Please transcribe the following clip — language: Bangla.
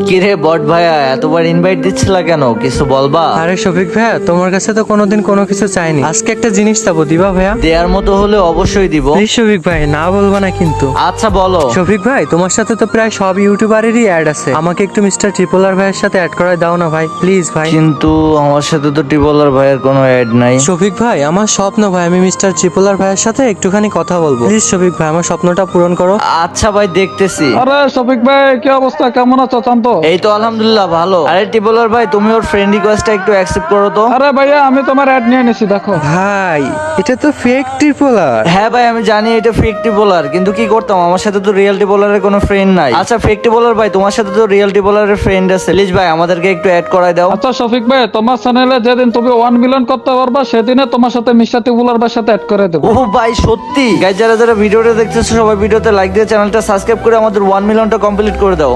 কিরে বট ভাইয়া, এতবার ইনভাইট দিচ্ছিলা কেন? কিছু বলবা? আরে শফিক ভাইয়া, তোমার কাছে তো কোনোদিন কোনো কিছু চাইনি, আজকে একটা জিনিস চাবো, দিবা ভাইয়া? দেয়ার মতো হলে অবশ্যই দিব। প্লিজ শফিক ভাই, না বলবা না কিন্তু। আচ্ছা বলো। শফিক ভাই, তোমার সাথে তো প্রায় সব ইউটিউবারেরই অ্যাড আছে, আমাকে একটু মিস্টার ট্রিপলার ভাইয়ের সাথে অ্যাড করায় দাও না ভাই, প্লিজ ভাই। কিন্তু আমার সাথে তো টিবলার ভাইয়ের কোনো অ্যাড নাই। শফিক ভাই, আমার স্বপ্ন ভাই, আমি মিস্টার ট্রিপলার ভাইয়ের সাথে একটুখানি কথা বলবো, প্লিজ শফিক ভাই, আমার স্বপ্নটা পূরণ করো। আচ্ছা ভাই, দেখতেছি। আরে শফিক ভাই, কি অবস্থা? কেমন আছো চান্ত? এই তো আলহামদুলিল্লাহ ভালো। আরে টিবলার ভাই, তুমি ওর ফ্রেন্ড রিকোয়েস্টটা একটু অ্যাকসেপ্ট করো তো। আরে ভাইয়া, আমি তোমার অ্যাড নিয়ে নিছি, দেখো। ভাই, এটা তো ফেক ট্রিপলার। হ্যাঁ ভাই, আমি জানি এটা ফেক টিবলার, কিন্তু কি করতাম, আমার সাথে তো রিয়েল টিবলারের কোনো ফ্রেন্ড নাই। আচ্ছা ফেক টিবলার ভাই, তোমার সাথে তো রিয়েল টিবলারের ফ্রেন্ড আছে, প্লিজ ভাই আমাদেরকে একটু অ্যাড করাই দাও। আচ্ছা শফিক ভাই, তোমার চ্যানেলে যেদিন তুমি 1 মিলিয়ন করতে পারবা, সেদিনে তোমার সাথে মিস্টার টিবুলার ভাইয়ের সাথে অ্যাড করে দেবো। ও ভাই সত্যি? গাইজ, যারা যারা ভিডিওটা দেখতেছো সবাই ভিডিওতে লাইক দিয়ে চ্যানেলটা সাবস্ক্রাইব করে আমাদের 1 মিলিয়নটা কমপ্লিট করে দাও।